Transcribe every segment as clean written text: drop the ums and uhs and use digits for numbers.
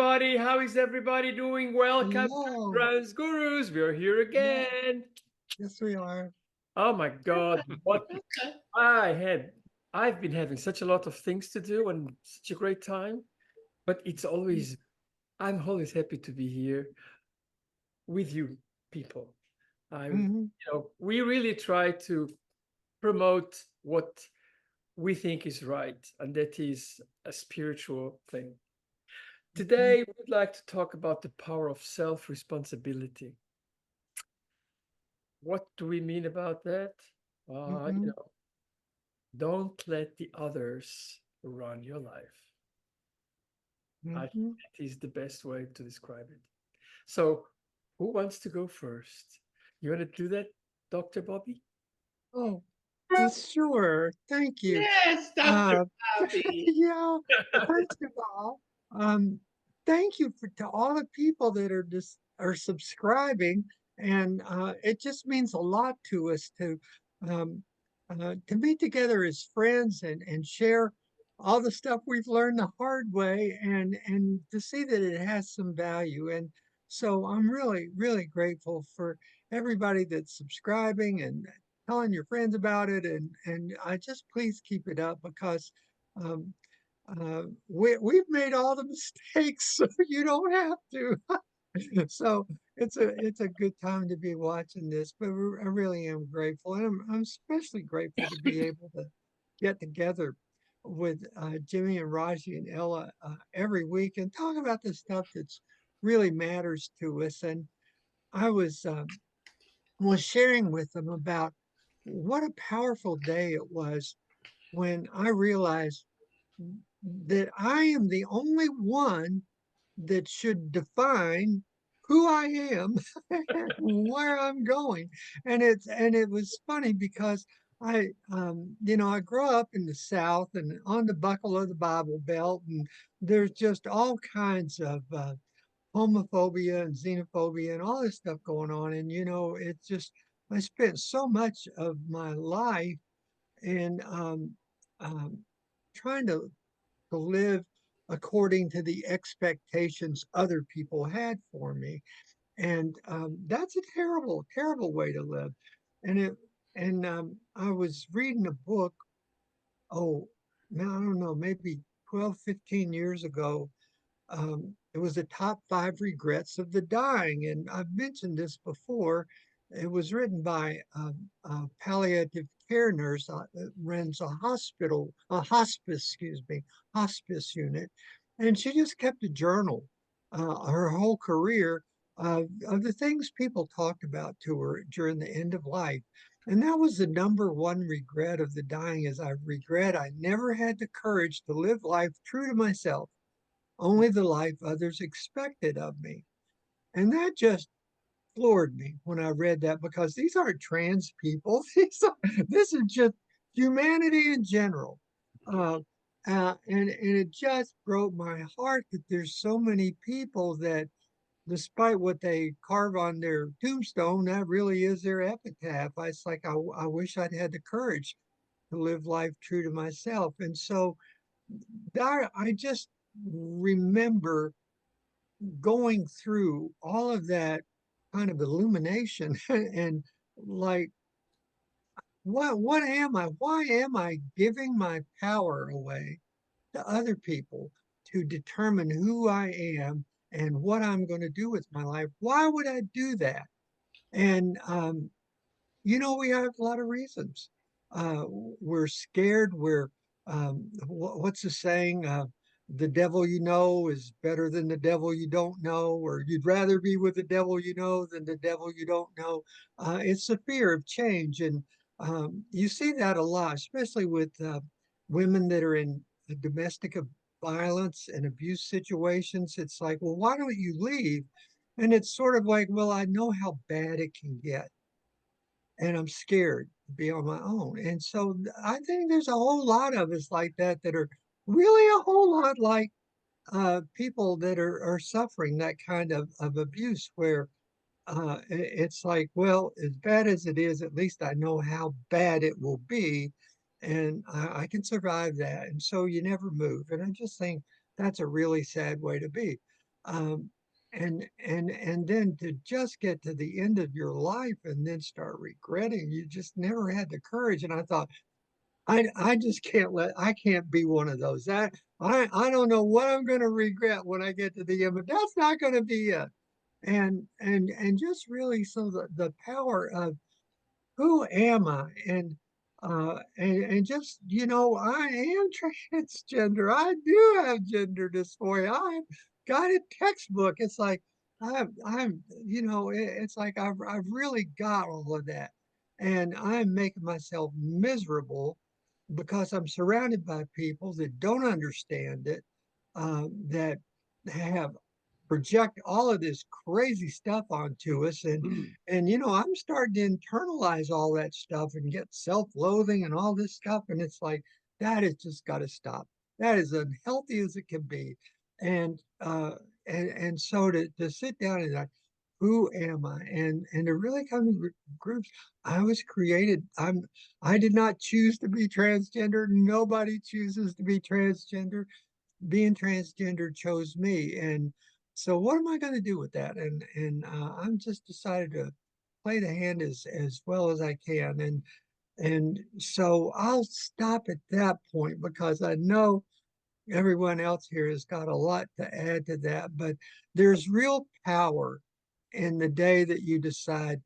everybody. How is everybody doing? Welcome to Hello. Trans Gurus. We're here Yeah, again. yes, we are. Oh my God, what I had. I've been having such a lot of things to do and such a great time, but I'm always happy to be here with you people. Hmm. We really try to promote what we think is right, and that is a spiritual thing. Today, we'd like to talk about the power of self-responsibility. What do we mean about that? Uh, you Hmm. know, don't let the others run your life. I think Hmm. that is the best way to describe it. So, who wants to go first? You want to do that, Dr. Bobby? Oh, sure. Thank you. Yes, Dr. Uh, Bobby. yeah. First of all, um, thank you to all the people that are subscribing, and it just means a lot to us um, to meet together as friends and share all the stuff we've learned the hard way, and to see that it has some value. And so I'm really grateful for everybody that's subscribing and telling your friends about it, and I just please keep it up because um, we've made all the mistakes, so you don't have to. So it's a good time to be watching this, but I really am grateful, and I'm especially grateful to be able to get together with Jimmy and Raji and Ella every week and talk about the stuff that's really matters to us. And I was sharing with them about what a powerful day it was when I realized that I am the only one that should define who I am and where I'm going. And it was funny because I grew up in the South and on the buckle of the Bible Belt, and there's just all kinds of homophobia and xenophobia and all this stuff going on. And it's just I spent so much of my life in um, trying to live according to the expectations other people had for me, and that's a terrible way to live. And it and I was reading a book. Oh, now I don't know, maybe 12, 15 years ago. It was the top five regrets of the dying. And I've mentioned this before. It was written by a palliative care nurse that runs a hospice, excuse me, hospice unit. And she just kept a journal her whole career of the things people talked about to her during the end of life. And that was the number one regret of the dying is I regret I never had the courage to live life true to myself, only the life others expected of me. And that just floored me when I read that because these aren't trans people. This is just humanity in general. Uh, and it just broke my heart that there's so many people that, despite what they carve on their tombstone, that really is their epitaph. It's like I wish I'd had the courage to live life true to myself. And so I just remember going through all of that kind of illumination and like what am I? Why am I giving my power away to other people to determine who I am and what I'm going to do with my life? Why would I do that? And we have a lot of reasons. We're scared. What's the saying? The devil you know is better than the devil you don't know, or you'd rather be with the devil you know than the devil you don't know. It's the fear of change. And you see that a lot, especially with women that are in domestic violence and abuse situations. It's like, well, why don't you leave? And it's sort of like, well, I know how bad it can get and I'm scared to be on my own. And so I think there's a whole lot of us like that are really a whole lot like people that are suffering that kind of abuse where it's like, well, as bad as it is, at least I know how bad it will be and I can survive that. And so you never move. And I just think that's a really sad way to be. Um, and then to just get to the end of your life and then start regretting, you just never had the courage. And I thought, I just I can't be one of those. I don't know what I'm going to regret when I get to the end, but that's not going to be it. And just really, so the power of who am I? And just, I am transgender. I do have gender dysphoria. I've got a textbook. It's like it's like I've really got all of that. And I'm making myself miserable because I'm surrounded by people that don't understand it, that have project all of this crazy stuff onto us. And I'm starting to internalize all that stuff and get self-loathing and all this stuff. And it's like, that has just got to stop. That is unhealthy as it can be. And uh and and so to sit down and like, who am I? And to really come to groups. I was created. I did not choose to be transgender. Nobody chooses to be transgender. Being transgender chose me. And so what am I going to do with that? And I'm just decided to play the hand as well as I can. And so I'll stop at that point because I know everyone else here has got a lot to add to that. But there's real power in the day that you decide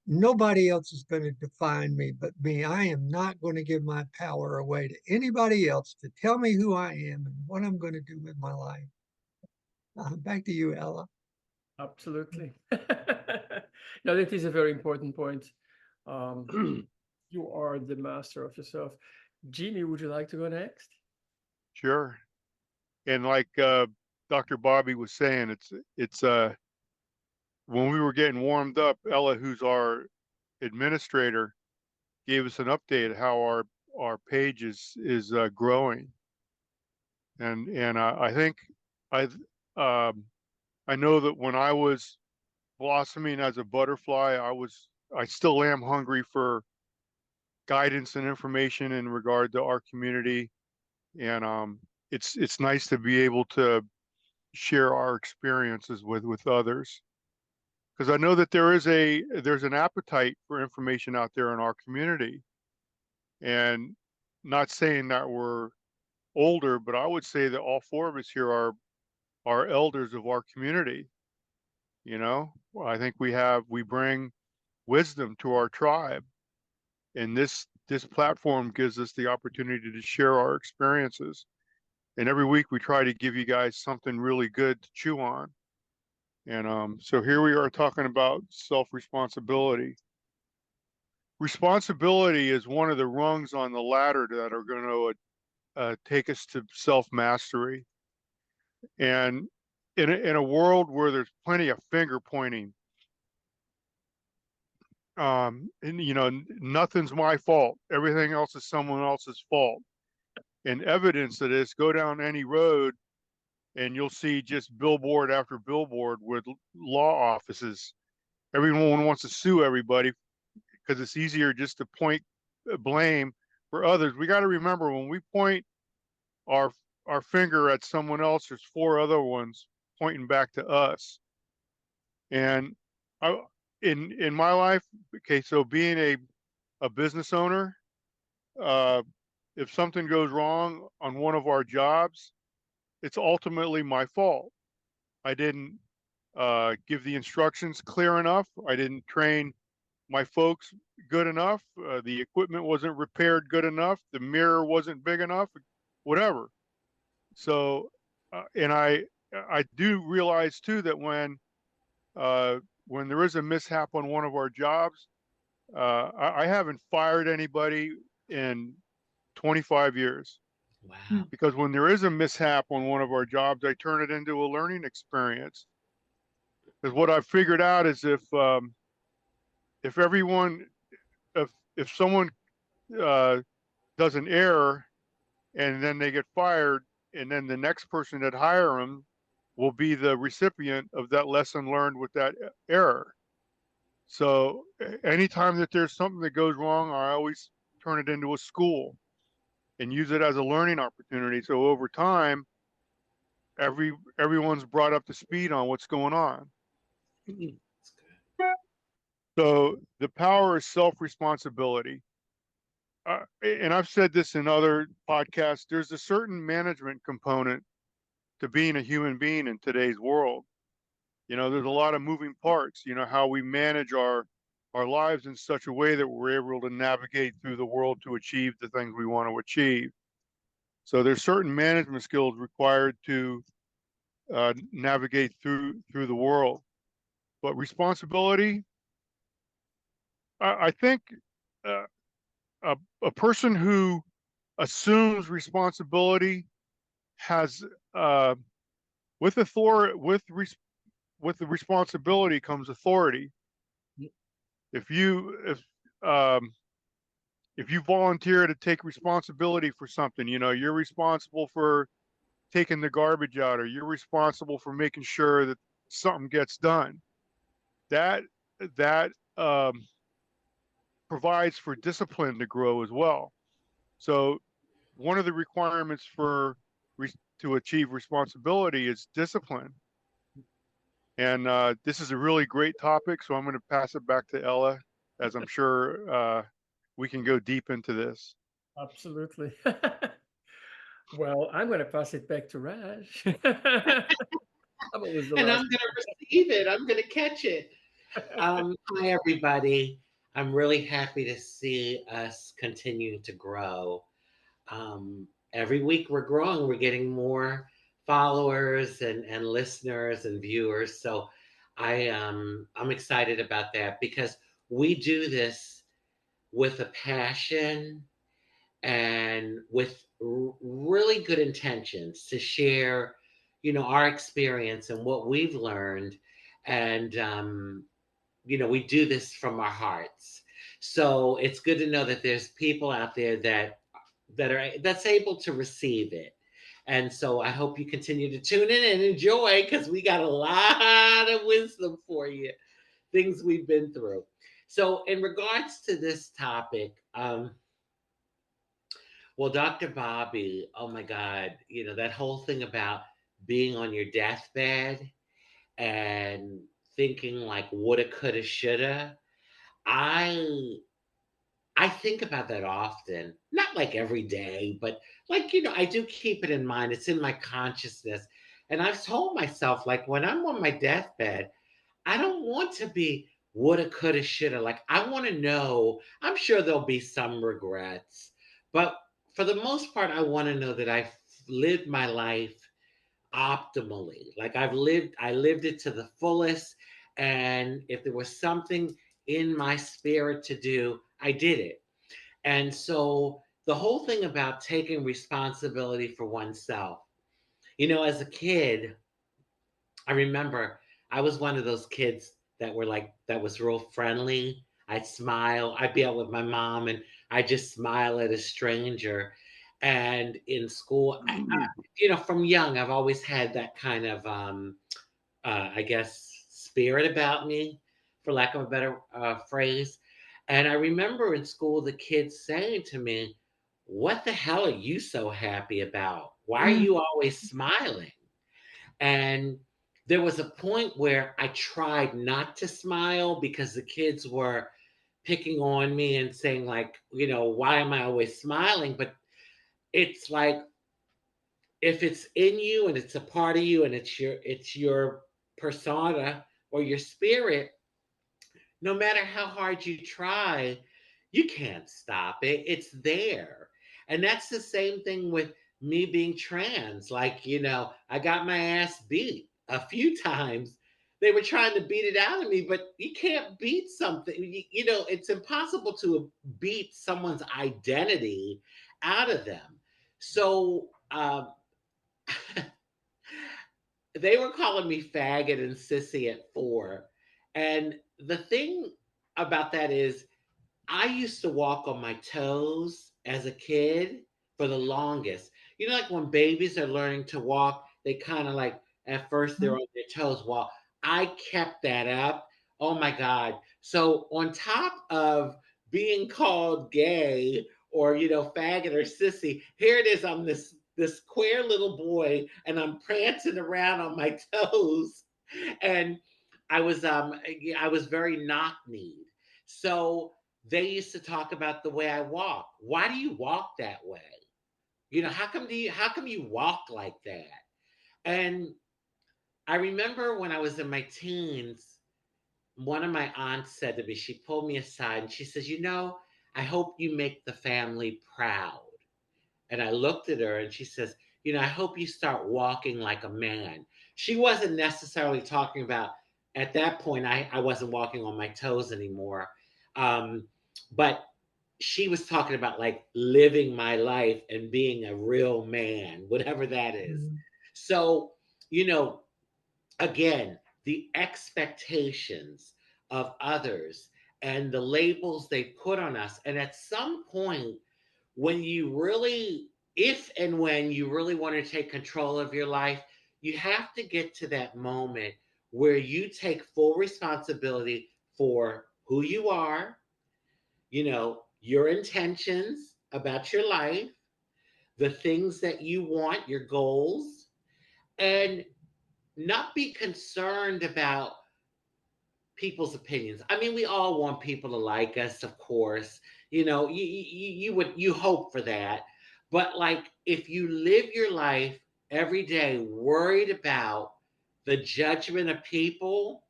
nobody else is going to define me but me. I am not going to give my power away to anybody else to tell me who I am and what I'm going to do with my life. Back to you, Ella. Absolutely. No, that is a very important point. You are the master of yourself. Jeannie, would you like to go next? Sure. And like Dr. Bobby was saying, it's when we were getting warmed up, Ella, who's our administrator, gave us an update how our page is growing, and I think I um, I know that when I was blossoming as a butterfly, I still am hungry for guidance and information in regard to our community, and it's nice to be able to share our experiences with others, because I know that there's an appetite for information out there in our community. And not saying that we're older, but I would say that all four of us here are elders of our community. You know, I think we bring wisdom to our tribe, and this platform gives us the opportunity to share our experiences. And every week we try to give you guys something really good to chew on. And so here we are talking about self-responsibility. Responsibility is one of the rungs on the ladder that are going to take us to self-mastery. And in a world where there's plenty of finger pointing, and nothing's my fault, everything else is someone else's fault. And evidence of this, go down any road and you'll see just billboard after billboard with law offices. Everyone wants to sue everybody because it's easier just to point blame for others. We got to remember, when we point our our finger at someone else, there's four other ones pointing back to us. And I, in my life, okay, so being a business owner, uh, if something goes wrong on one of our jobs, it's ultimately my fault. I didn't give the instructions clear enough. I didn't train my folks good enough. The equipment wasn't repaired good enough. The mirror wasn't big enough. Whatever. So, and I do realize too that when there is a mishap on one of our jobs, I haven't fired anybody in 25 years, Wow. because when there is a mishap on one of our jobs, I turn it into a learning experience. Because what I've figured out is if everyone if someone uh, does an error and then they get fired, and then the next person that hire them will be the recipient of that lesson learned with that error. So anytime that there's something that goes wrong, I always turn it into a school and use it as a learning opportunity. So over time, everyone's brought up to speed on what's going on. Mhm. So the power is self-responsibility. And I've said this in other podcasts, there's a certain management component to being a human being in today's world. There's a lot of moving parts, how we manage our lives in such a way that we're able to navigate through the world to achieve the things we want to achieve. So there's certain management skills required to navigate through the world. But responsibility, I think uh, a person who assumes responsibility has uh, with authority with the responsibility comes authority. If you um, if you volunteer to take responsibility for something, you're responsible for taking the garbage out, or you're responsible for making sure that something gets done. That that provides for discipline to grow as well. So one of the requirements for to achieve responsibility is discipline. And this is a really great topic, so I'm going to pass it back to Ella, as I'm sure we can go deep into this. Absolutely. Well, I'm going to pass it back to Raj. I'm always the And last. I'm going to receive it. I'm going to catch it. Hi, everybody. I'm really happy to see us continuing to grow. Every week we're growing, we're getting more followers and listeners and viewers. So I'm excited about that because we do this with a passion and with really good intentions to share, our experience and what we've learned. And we do this from our hearts. So it's good to know that there's people out there that's able to receive it. And so I hope you continue to tune in and enjoy because we got a lot of wisdom for you, things we've been through. So in regards to this topic, well, Dr. Bobby, oh my God, that whole thing about being on your deathbed and thinking like woulda, coulda, shoulda. I I think about that often. Not like every day, but like, I do keep it in mind. It's in my consciousness. And I've told myself, like, when I'm on my deathbed, I don't want to be woulda, coulda, shoulda. Like, I want to know, I'm sure there'll be some regrets, but for the most part, I want to know that I've lived my life optimally. Like I lived it to the fullest. And if there was something in my spirit to do, I did it. And so the whole thing about taking responsibility for oneself, as a kid, I remember I was one of those kids that was real friendly. I'd smile. I'd be out with my mom and I just smile at a stranger. And in school, from young, I've always had that kind of, I guess, spirit about me, for lack of a better phrase. And I remember in school the kids saying to me, "What the hell are you so happy about? Why are you always smiling?" And there was a point where I tried not to smile because the kids were picking on me and saying, like, why am I always smiling? But it's like, if it's in you and it's a part of you and it's your persona or your spirit, no matter how hard you try, you can't stop it. It's there. And that's the same thing with me being trans. Like, I got my ass beat a few times. They were trying to beat it out of me, but you can't beat something. It's impossible to beat someone's identity out of them. So, they were calling me faggot and sissy at 4. And the thing about that is, I used to walk on my toes as a kid for the longest. Like when babies are learning to walk, they kind of like, at first they're on their toes. Well, I kept that up. Oh my God. So, on top of being called gay or, faggot or sissy, here it is. I'm this this queer little boy, and I'm prancing around on my toes, and I was very knock kneed. So they used to talk about the way I walk. Why do you walk that way? How come you walk like that? And I remember when I was in my teens, one of my aunts said to me, she pulled me aside and she says, I hope you make the family proud. And I looked at her and she says, I hope you start walking like a man. She wasn't necessarily talking about, at that point, I wasn't walking on my toes anymore. Um, but she was talking about like living my life and being a real man, whatever that is. Mm, So, you know, again, the expectations of others and the labels they put on us. And at some point, when you really, if and when you really want to take control of your life, you have to get to that moment where you take full responsibility for who you are, your intentions about your life, the things that you want, your goals, and not be concerned about people's opinions. I mean, we all want people to like us, of course. You hope for that, but like if you live your life every day worried about the judgment of people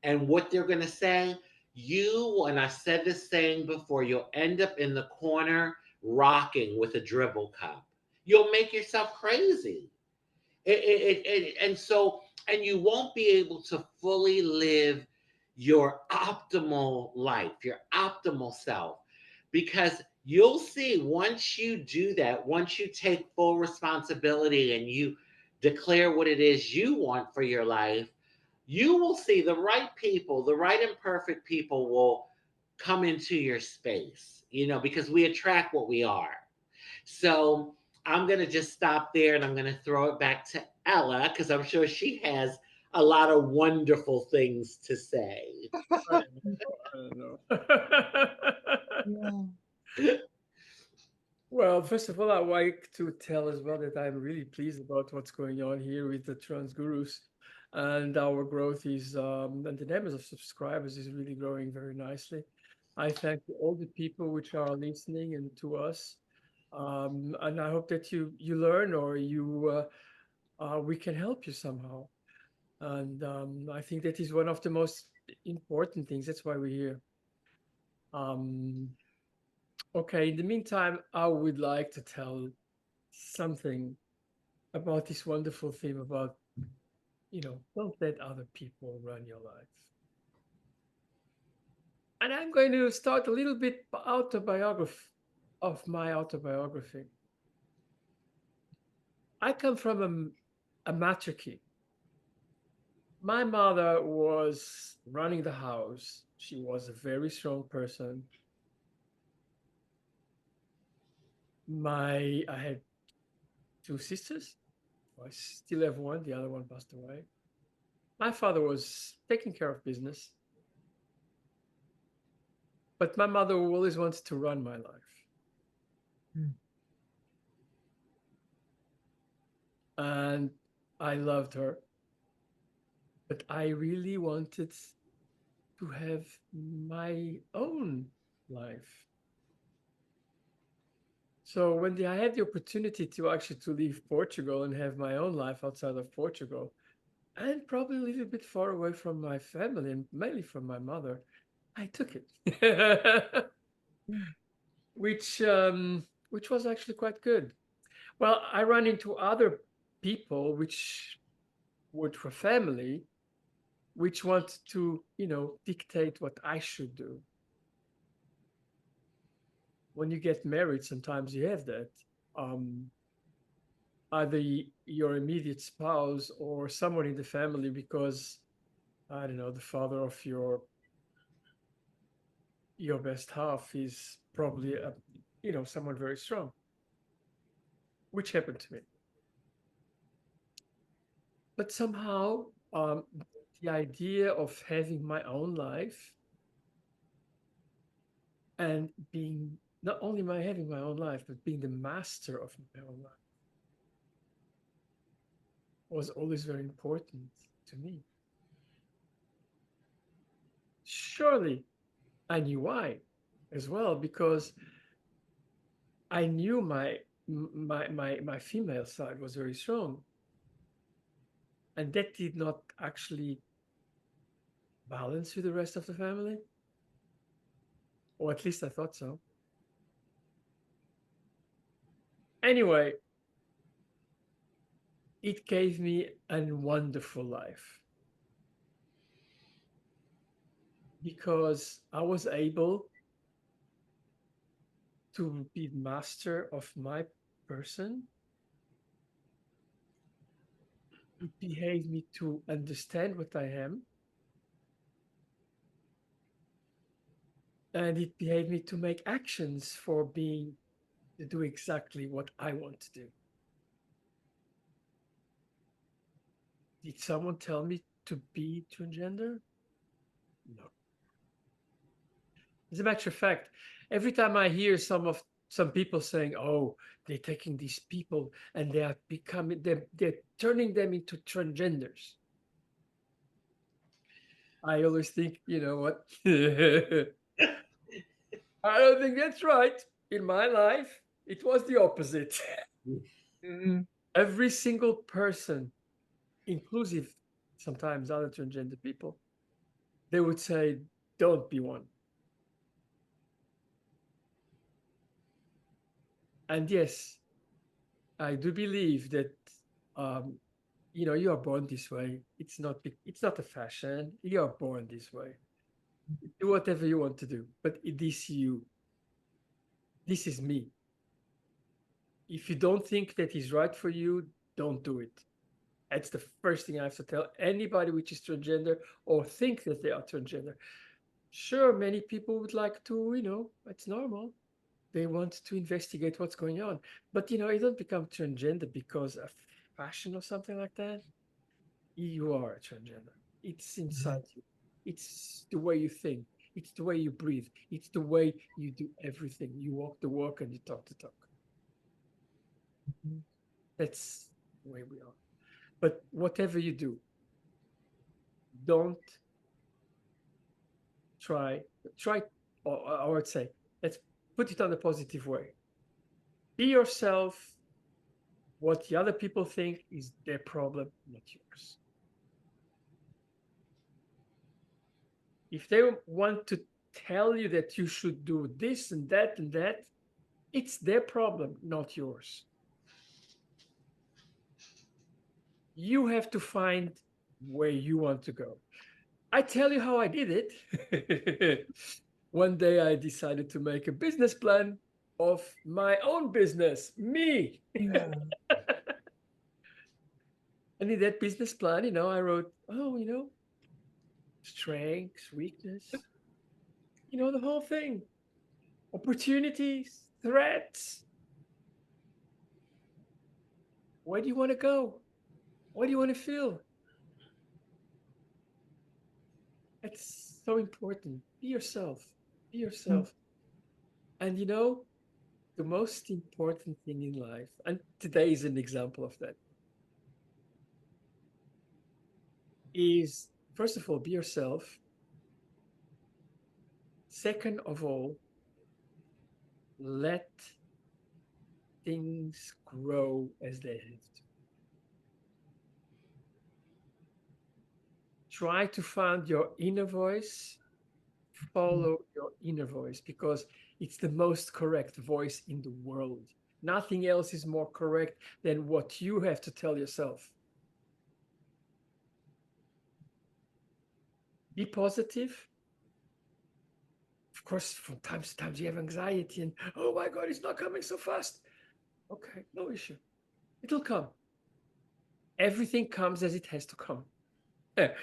and what they're going to say, and I said this saying before, you'll end up in the corner rocking with a dribble cup. You'll make yourself crazy. And you won't be able to fully live your optimal life, your optimal self, because you'll see once you do that, once you take full responsibility and you declare what it is you want for your life, you will see the right people, the right imperfect people will come into your space, because we attract what we are. So I'm going to just stop there and I'm going to throw it back to Ella because I'm sure she has a lot of wonderful things to say. I don't know. I don't know. yeah. Well, first of all, I like to tell as well that I'm really pleased about what's going on here with the Trans Gurus, and our growth is, and the numbers of subscribers is really growing very nicely. I thank all the people which are listening and to us, and I hope that you learn or we can help you somehow. And I think that is one of the most important things. That's why we're here. Um, okay, in the meantime, I would like to tell something about this wonderful theme about, don't let other people run your life. And I'm going to start a little bit autobiography of my autobiography. I come from a matriarchy. My mother was running the house. She was a very strong person. I had two sisters. I still have one. The other one passed away. My father was taking care of business, but my mother always wanted to run my life. Mm, And I loved her, but I really wanted to have my own life. So I had the opportunity to actually to leave Portugal and have my own life outside of Portugal, and probably a little bit far away from my family and mainly from my mother, I took it, mm, which was actually quite good. Well, I ran into other people which were family, which wanted to, dictate what I should do. When you get married, sometimes you have that. Um, Either your immediate spouse or someone in the family, because I don't know, the father of your best half is probably someone very strong, which happened to me. But somehow, the idea of having my own life and being not only my having my own life, but being the master of my own life was always very important to me. Surely I knew why as well, because I knew my female side was very strong, and that did not actually balance with the rest of the family, or at least I thought so. Anyway, it gave me a wonderful life because I was able to be master of my person. It behaved me to understand what I am, and it behaved me to make actions for being to do exactly what I want to do. Did someone tell me to be transgender? No. As a matter of fact, every time I hear some people saying, "Oh, they're taking these people and they are becoming they're turning them into transgenders," I always think, you know what? I don't think that's right. In my life, it was the opposite. Mhm. Every single person, inclusive sometimes other transgender people, they would say, "Don't be one." And yes, I do believe that um, you are born this way. It's not a fashion. You are born this way. Do whatever you want to do, but it is you. This is me. If you don't think that is right for you, don't do it. That's the first thing I have to tell anybody which is transgender or think that they are transgender. Sure, many people would like to, it's normal. They want to investigate what's going on. But you don't become transgender because of fashion or something like that. You are a transgender. It's inside you. It's the way you think. It's the way you breathe. It's the way you do everything. You walk the walk and you talk the talk. Mhm. That's the way we are. But whatever you do, don't try, try, or I would say, let's put it on a positive way. Be yourself. What the other people think is their problem, not yours. If they want to tell you that you should do this and that, it's their problem, not yours. You have to find where you want to go. I tell you how I did it. One day I decided to make a business plan of my own business, me. Yeah. And in that business plan, I wrote, oh, strengths, weakness, the whole thing, opportunities, threats. Where do you want to go? What do you want to feel? It's so important. Be yourself. Be Mm. yourself. And the most important thing in life, and today is an example of that, is first of all, be yourself. Second of all, let things grow as they have to. Try to find your inner voice, follow your inner voice because it's the most correct voice in the world. Nothing else is more correct than what you have to tell yourself. Be positive. Of course, from time to time you have anxiety and, oh my God, it's not coming so fast. Okay, no issue. It'll come. Everything comes as it has to come.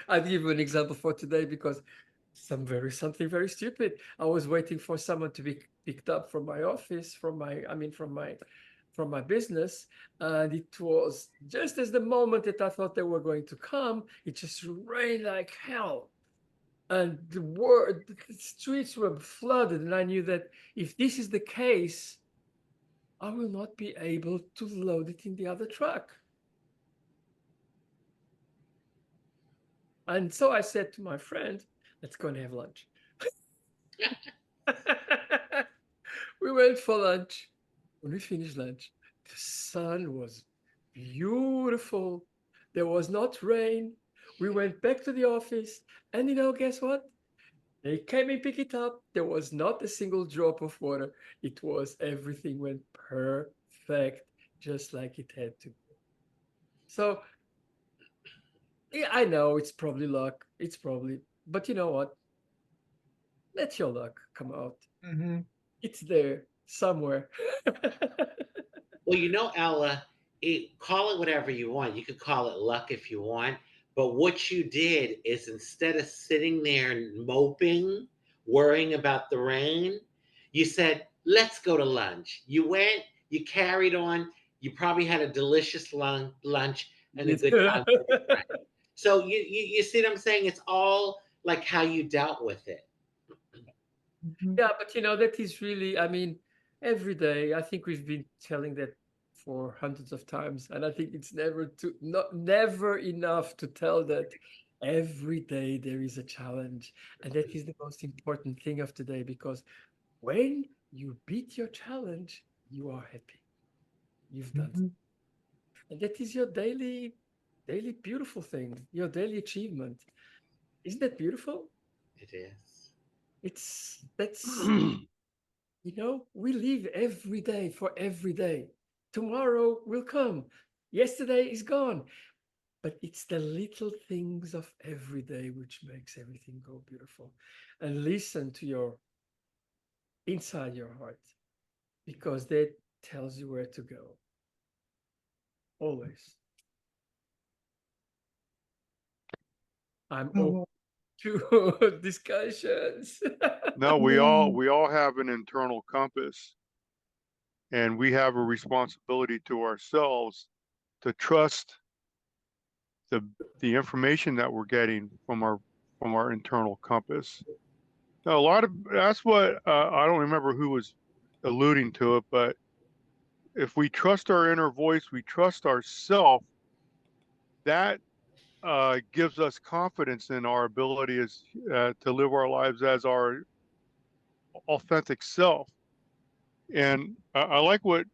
I'll give you an example for today because something very stupid. I was waiting for someone to be picked up from my office, from my business, and it was just as the moment that I thought they were going to come, it just rained like hell. And the streets were flooded, and I knew that if this is the case, I will not be able to load it in the other truck. And so I said to my friend, let's go and have lunch. We went for lunch. When we finished lunch, the sun was beautiful. There was not rain. We went back to the office, and guess what? They came and picked it up. There was not a single drop of water. It was everything went perfect, just like it had to. So yeah, I know it's probably luck. It's probably, but you know what? Let your luck come out. Mm-hmm. It's there somewhere. Well, Ella, call it whatever you want. You could call it luck if you want. But what you did is instead of sitting there and moping, worrying about the rain, you said, let's go to lunch. You went, you carried on, you probably had a delicious lunch and a good time with your friend. So you see what I'm saying? It's all like how you dealt with it. Mm-hmm. Yeah, but that is really, I mean, every day, I think we've been telling that for hundreds of times, and I think it's never enough to tell that every day there is a challenge. And that is the most important thing of today, because when you beat your challenge, you are happy. You've done. Mm-hmm. And that is your daily beautiful thing, your daily achievement. Isn't that beautiful? It is. That's we live every day for every day. Tomorrow will come. Yesterday is gone. But it's the little things of every day which makes everything go beautiful. And listen to your inside your heart, because that tells you where to go. Always. I'm open Oh, to discussions. No, we all yeah. we all have an internal compass, and we have a responsibility to ourselves to trust the the information that we're getting from our internal compass. Now, a lot of that's what I don't remember who was alluding to it, but if we trust our inner voice, we trust ourself, that gives us confidence in our ability to live our lives as our authentic self. And I like what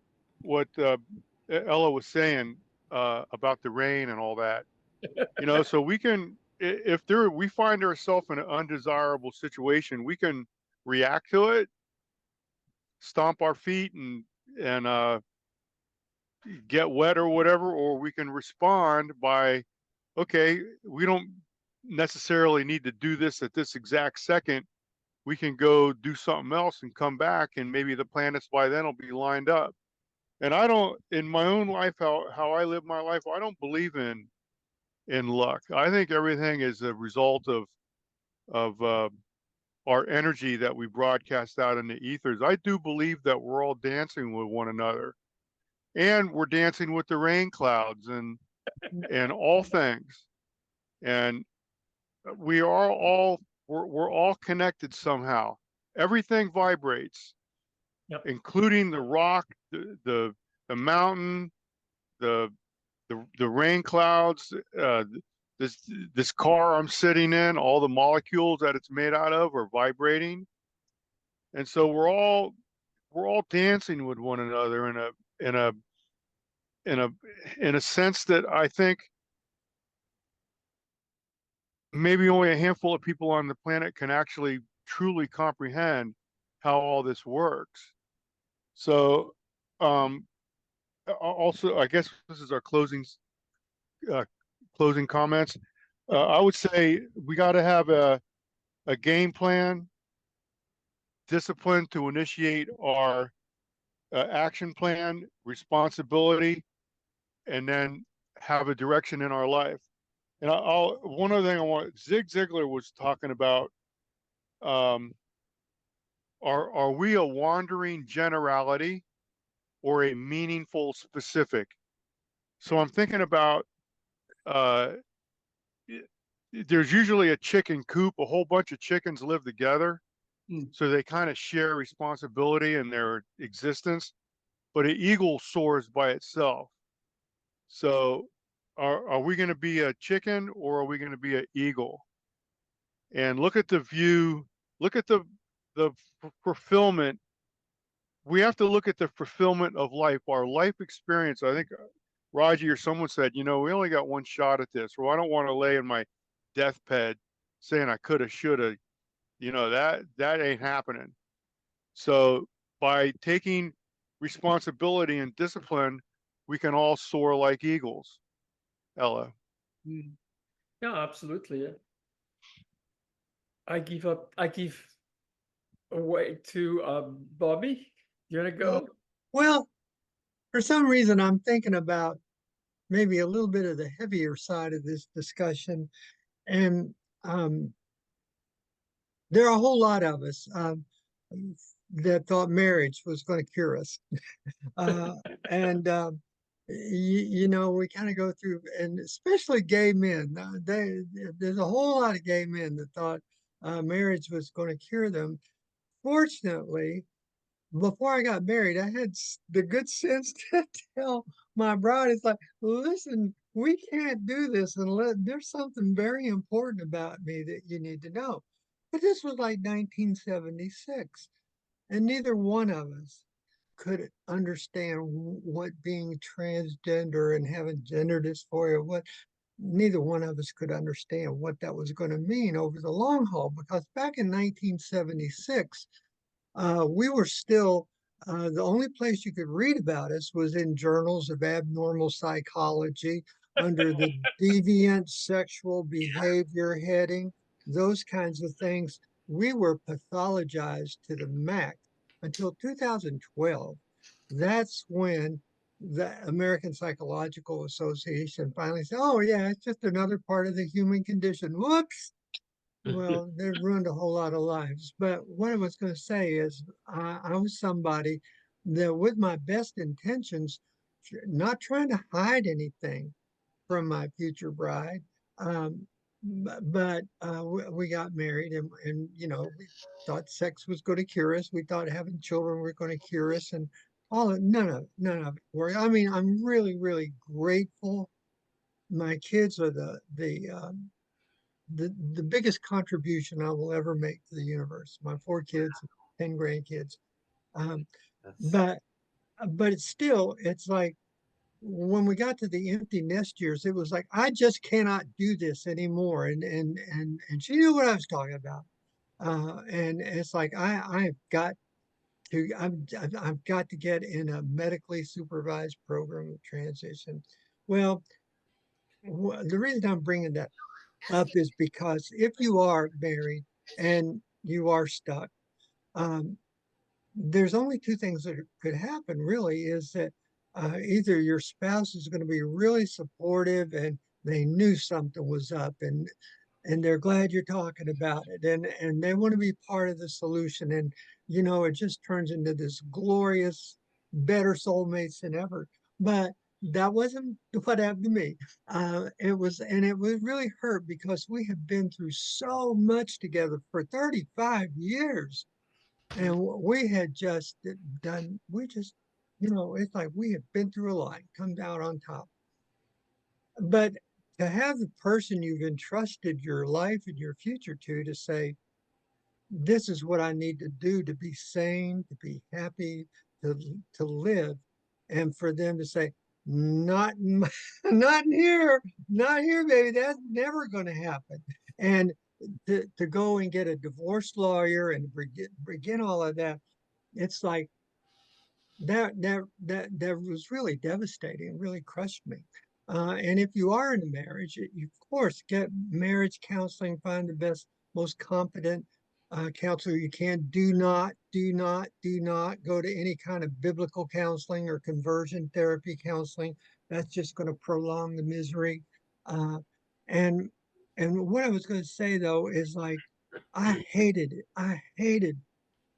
Ella was saying about the rain and all that. So we can, if we find ourselves in an undesirable situation, we can react to it, stomp our feet, and get wet or whatever, or we can respond by, okay, we don't necessarily need to do this at this exact second. We can go do something else and come back, and maybe the planets by then will be lined up. And I don't, in my own life, how I live my life, I don't believe in luck. I think everything is a result of our energy that we broadcast out in the ethers. I do believe that we're all dancing with one another, and we're dancing with the rain clouds and all things. And we are all we're all connected somehow. Everything vibrates, Yep. including the rock, the mountain, the the rain clouds, this this car I'm sitting in, all the molecules that it's made out of are vibrating, and so we're all dancing with one another in a in a in a sense that I think maybe only a handful of people on the planet can actually truly comprehend how all this works. So, um, also, I guess this is our uh, closing comments. Yep. I would say we got to have a game plan, discipline to initiate our action plan, responsibility, and then have a direction in our life. And one other thing Zig Ziglar was talking about. Um, are we a wandering generality or a meaningful specific? So I'm thinking about uh, there's usually a chicken coop, a whole bunch of chickens live together. Mm. So they kind of share responsibility in their existence, but an eagle soars by itself. So are we going to be a chicken or are we going to be an eagle? And look at the view, look at the fulfillment. We have to look at the fulfillment of life, our life experience. I think Raji or someone said, we only got one shot at this, or I don't want to lay in my deathbed saying I coulda, shoulda. That ain't happening. So by taking responsibility and discipline, we can all soar like eagles. Ella. Yeah, absolutely. Yeah. I give away to Bobby. You wanna go? Well, for some reason, I'm thinking about maybe a little bit of the heavier side of this discussion. And um, there are a whole lot of us that thought marriage was going to cure us. Uh, and we kind of go through, and especially gay men. There's a whole lot of gay men that thought marriage was going to cure them. Fortunately, before I got married, I had the good sense to tell my bride, it's like, listen, we can't do this unless there's something very important about me that you need to know. But this was like 1976, and neither one of us could understand what being transgender and having gender dysphoria, neither one of us could understand what that was going to mean over the long haul, because back in 1976, we were still, the only place you could read about us was in journals of abnormal psychology under the deviant sexual behavior heading, those kinds of things. We were pathologized to the max until 2012. That's when the American Psychological Association finally said, oh, yeah, it's just another part of the human condition. Whoops. Well, they've ruined a whole lot of lives. But what I was going to say is, I was somebody that, with my best intentions, not trying to hide anything from my future bride, but we got married, and we thought sex was going to cure us. We thought having children were going to cure us, and none of it worked. I mean, I'm really, really grateful. My kids are the biggest contribution I will ever make to the universe. My 4 kids, 10 grandkids. Um, That's but it's still, it's like when we got to the empty nest years, it was like, I just cannot do this anymore. And she knew what I was talking about. And it's like I've got to get in a medically supervised program of transition. Well, the reason I'm bringing that up is because if you are married and you are stuck, um, there's only two things that could happen really, is that either your spouse is going to be really supportive and they knew something was up, and they're glad you're talking about it, and they want to be part of the solution, and it just turns into this glorious, better soulmates than ever. But that wasn't what happened to me. It was really hurt because we have been through so much together for 35 years, and we had just done we just it's like we had been through a lot, come down on top. But to have the person you've entrusted your life and your future to say, this is what I need to do to be sane, to be happy, to live, and for them to say, not in my, not here, not here, baby, that's never going to happen. And to go and get a divorce lawyer and begin all of that, it's like that was really devastating, really crushed me. And if you are in a marriage, you of course get marriage counseling, find the best, most competent counselor you can. Do not go to any kind of biblical counseling or conversion therapy counseling. That's just going to prolong the misery. Uh, and what I was going to say though is, like, I hated it. I hated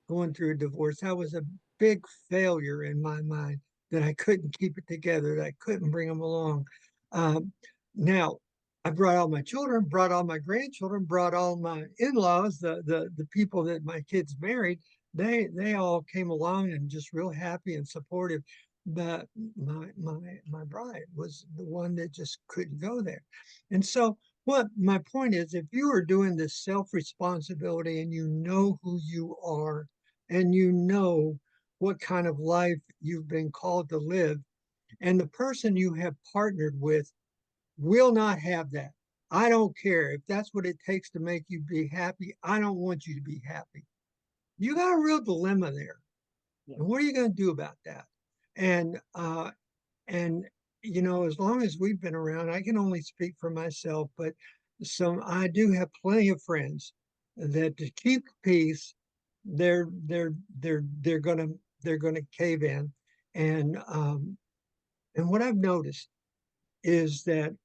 going through a divorce. That was a big failure in my mind, that I couldn't keep it together, that I couldn't bring them along. Um, Now, I brought all my children, brought all my grandchildren, brought all my in-laws, the people that my kids married. They all came along and just real happy and supportive. but my bride was the one that just couldn't go there. And so what my point is, if you are doing this self-responsibility and you know who you are and you know what kind of life you've been called to live, and the person you have partnered with will not have that. I don't care if that's what it takes to make you be happy. I don't want you to be happy. You got a real dilemma there. Yeah. And what are you going to do about that? And and you know, as long as we've been around, I can only speak for myself, but I do have plenty of friends that to keep peace, they're gonna cave in. And and what I've noticed is that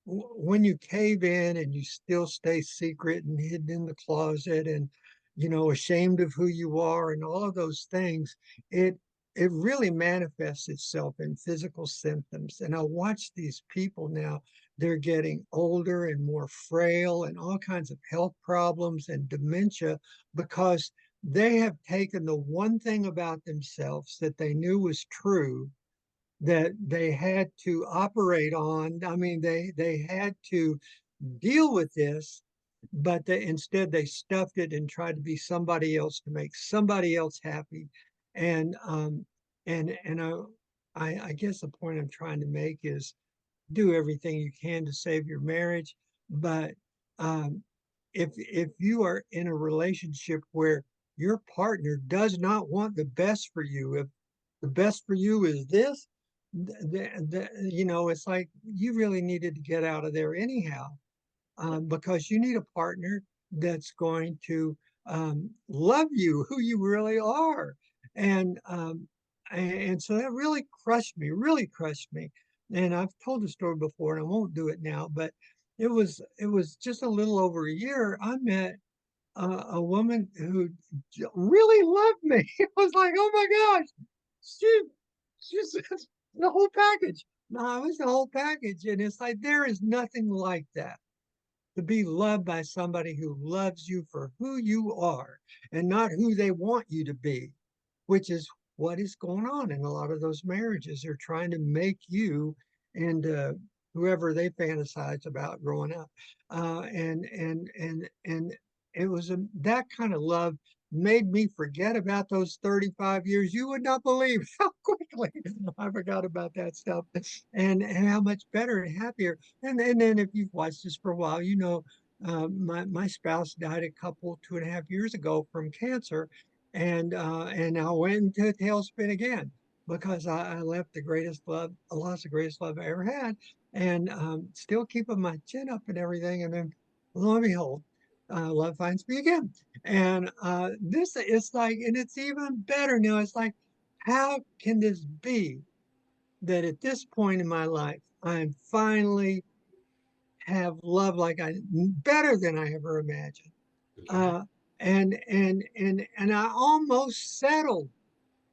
when you cave in and you still stay secret and hidden in the closet and you know ashamed of who you are and all of those things, it it really manifests itself in physical symptoms. And I watch these people now, they're getting older and more frail and all kinds of health problems and dementia because they have taken the one thing about themselves that they knew was true that they had to operate on. I mean, they had to deal with this, but instead they stuffed it and tried to be somebody else to make somebody else happy. And I guess the point I'm trying to make is do everything you can to save your marriage, but um, if you are in a relationship where your partner does not want the best for you, if the best for you is this, you know, it's like you really needed to get out of there anyhow, because you need a partner that's going to love you who you really are. And and so that really crushed me. And I've told the story before, and I won't do it now, but it was just a little over a year. I met a woman who really loved me. It was like, oh my gosh, she she's the whole package. No, it was the whole package, and it's like there is nothing like that to be loved by somebody who loves you for who you are and not who they want you to be, which is what is going on in a lot of those marriages. They're trying to make you and whoever they fantasize about growing up. And it was that kind of love made me forget about those 35 years. You would not believe how quickly I forgot about that stuff and how much better and happier. And then if you've watched this for a while, you know, my spouse died a couple 2.5 years ago from cancer, and I went into a tailspin again because I left the greatest love, I lost the greatest love I ever had, and still keeping my chin up and everything. And then lo and behold, love finds me again. And this is like, and it's even better now. It's like, how can this be that at this point in my life, I'm finally have love like I better than I ever imagined. Yeah. Uh, and I almost settled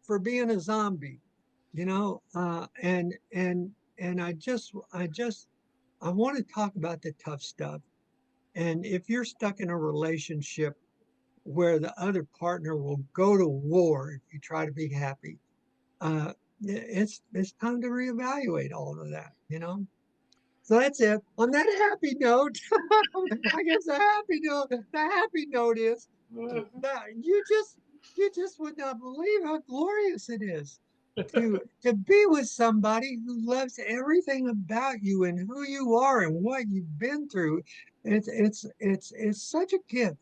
for being a zombie, you know. And I want to talk about the tough stuff. And if you're stuck in a relationship where the other partner will go to war if you try to be happy, it's time to reevaluate all of that, you know. So that's it. On that happy note, I guess the happy note is that you just would not believe how glorious it is to be with somebody who loves everything about you and who you are and what you've been through. It's such a gift,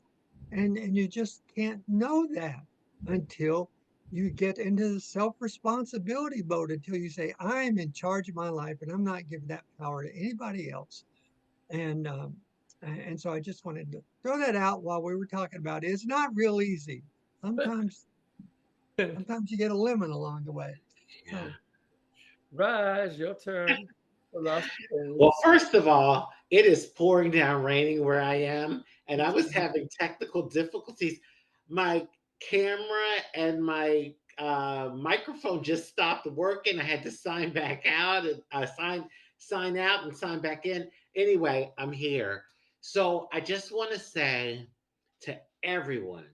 and you just can't know that until you get into the self-responsibility mode, until you say, I'm in charge of my life and I'm not giving that power to anybody else. And and so I just wanted to throw that out while we were talking about it. It's not real easy. Sometimes sometimes you get a lemon along the way. Yeah. So Raj, your turn. The last Well, words. first of all, it is pouring down raining where I am, and I was having technical difficulties. My camera and my microphone just stopped working. I had to sign back out and sign out and sign back in. Anyway, I'm here. So I just want to say to everyone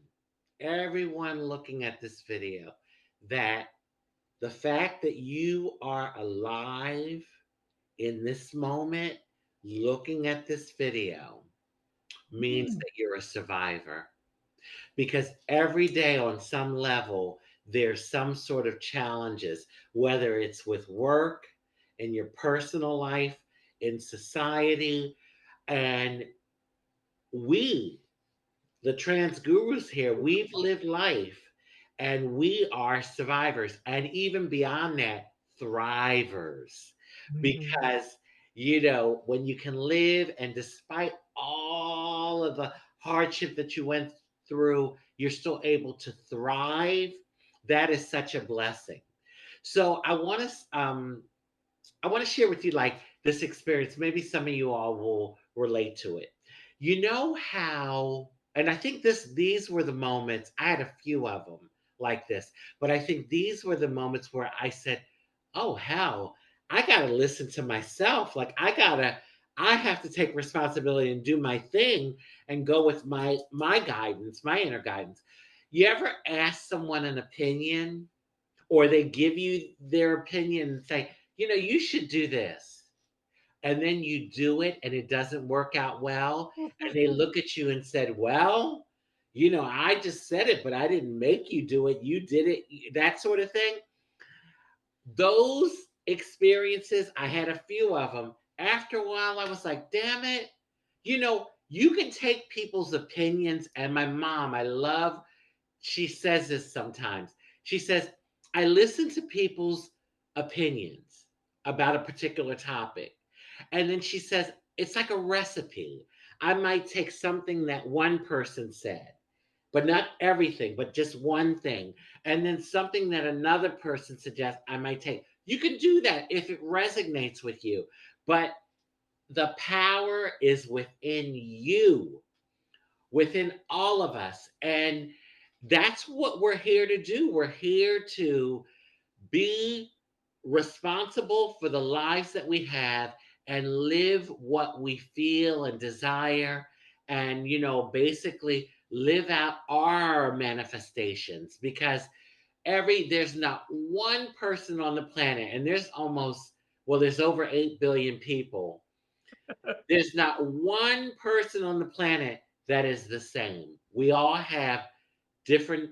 looking at this video, that The fact that you are alive in this moment, looking at this video, means Mhm. that you're a survivor. Because every day, on some level, there's some sort of challenges, whether it's with work, in your personal life, in society. And we, the trans gurus here, we've lived life and we are survivors. And even beyond that, thrivers. Mhm. Because, when you can live and despite all of the hardship that you went through, you're still able to thrive. That is such a blessing. So I want to share with you like this experience. Maybe some of you all will relate to it. You know how, and I think these were the moments. I had a few of them like this, but I think these were the moments where I said, "Oh hell, I gotta listen to myself. Like I have to take responsibility and do my thing and go with my guidance, my inner guidance." You ever ask someone an opinion or they give you their opinion and say, you should do this. And then you do it and it doesn't work out well. And they look at you and said, well, I just said it, but I didn't make you do it. You did it, that sort of thing. Those experiences, I had a few of them. After a while, I was like, damn it. You can take people's opinions. And my mom, she says this sometimes. She says, I listen to people's opinions about a particular topic. And then she says, it's like a recipe. I might take something that one person said, but not everything, but just one thing. And then something that another person suggests, I might take. You can do that if it resonates with you. But the power is within you, within all of us. And that's what we're here to do. We're here to be responsible for the lives that we have and live what we feel and desire and basically live out our manifestations because there's not one person on the planet and there's over 8 billion people. There's not one person on the planet that is the same. We all have different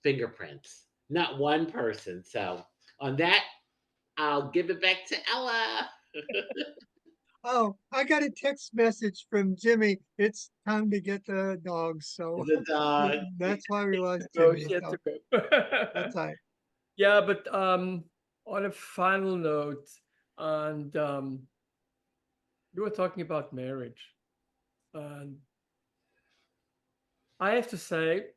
fingerprints, not one person. So, on that, I'll give it back to Ella. Oh, I got a text message from Jimmy. It's time to get the dogs. So The dog. that's why we lost Oh, Jimmy. she had So to go. that's all right. Yeah, but on a final note, and you were talking about marriage, and I have to say,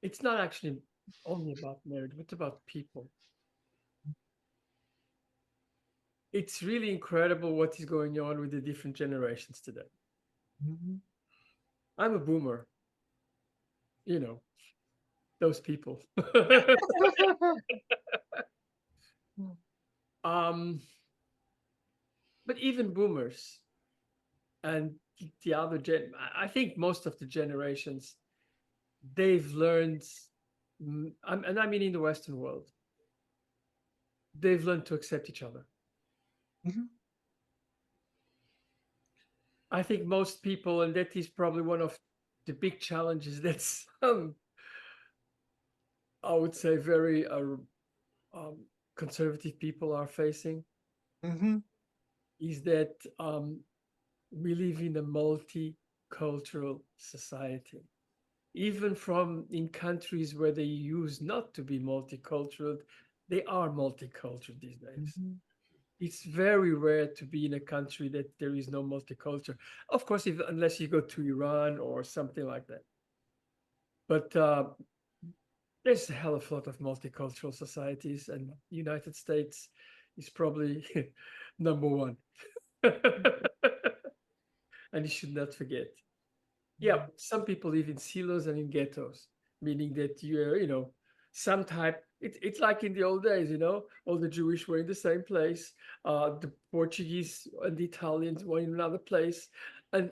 it's not actually only about marriage, but about people. It's really incredible what is going on with the different generations today. Mhm. I'm a boomer, you know, those people. um, but even boomers and the other I think most of the generations, they've learned, and I mean in the Western world, they've learned to accept each other. Mhm. I think most people, and that is probably one of the big challenges that some, I would say, very um, conservative people are facing, Mhm. is that we live in a multicultural society. Even from in countries where they use not to be multicultural, they are multicultural these days. Mhm. It's very rare to be in a country that there is no multicultural. Of course, unless you go to Iran or something like that. But there's a hell of a lot of multicultural societies, and United States is probably number one. And you should not forget. Yeah, some people live in silos and in ghettos, meaning that some type. It's like in the old days, all the Jewish were in the same place, the Portuguese and the Italians were in another place, and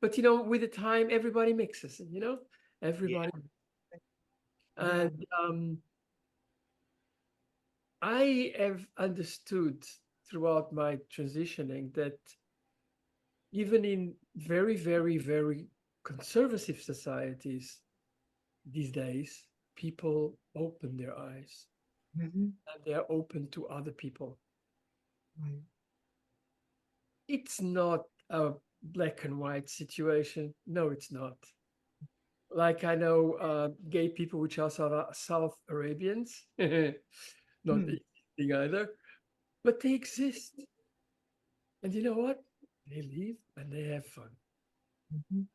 but with the time, everybody mixes, Yeah. everybody, Yeah. and I have understood throughout my transitioning that even in very, very, very conservative societies these days, people open their eyes Mhm. and they are open to other people. Right. It's not a black and white situation. No, it's not. Like I know gay people which are South Arabians, not Hmm. existing either, but they exist. And you know what? They live and they have fun. Mhm.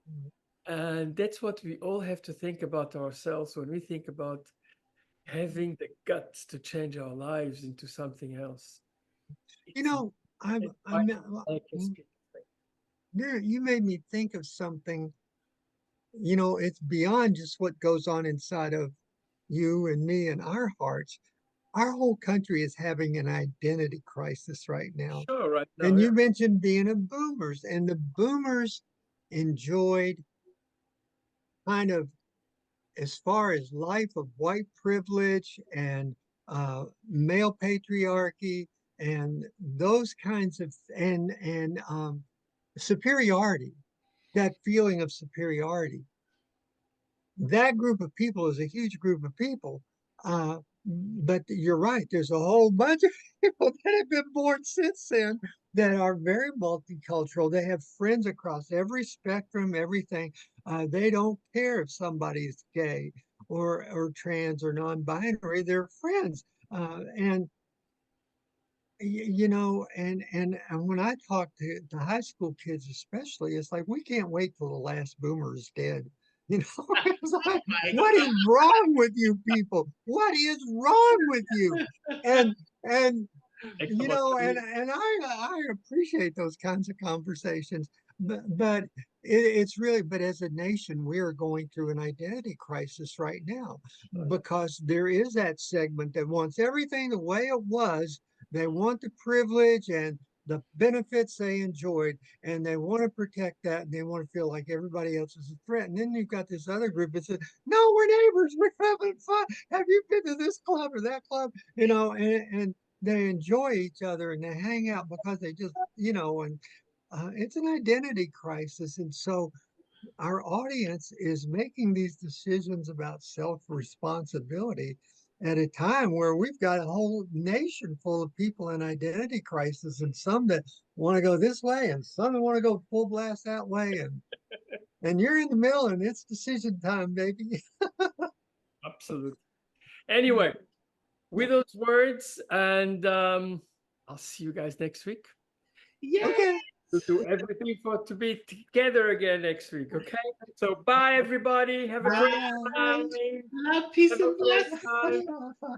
Mm. And that's what we all have to think about ourselves when we think about having the guts to change our lives into something else. You It's know, it's I'm like a mm, spirit thing. there. You made me think of something. You know, it's beyond just what goes on inside of you and me and our hearts. Our whole country is having an identity crisis right now. Sure, right now, And yeah. you mentioned being a boomers, and the boomers enjoyed kind of as far as life of white privilege and male patriarchy and those kinds of and superiority, that feeling of superiority. That group of people is a huge group of people. But you're right, there's a whole bunch of people that have been born since then that are very multicultural. They have friends across every spectrum, everything. They don't care if somebody's gay or trans or non-binary, they're friends. And you know, and when I talk to the high school kids, especially, it's like we can't wait till the last boomer is dead. You know, it's like, My what is wrong with you people? What is wrong with you? And you know, Exclamatory. and I appreciate those kinds of conversations, but it's really, but as a nation, we are going through an identity crisis right now because there is that segment that wants everything the way it was. They want the privilege and the benefits they enjoyed, and they want to protect that, and they want to feel like everybody else is a threat. And then you've got this other group that says, "No, we're neighbors. We're having fun. Have you been to this club or that club?" You know, and they enjoy each other and they hang out because they just, you know, and it's an identity crisis. And so our audience is making these decisions about self responsibility at a time where we've got a whole nation full of people in identity crisis and some that want to go this way and some that want to go full blast that way. And you're in the middle and it's decision time, baby. Absolutely. Anyway, with those words, and I'll see you guys next week. Yes. Okay. We'll do everything for to be together again next week. Okay. So bye everybody. Have a great Bye. time. Love, peace, Have a and great blessings. time.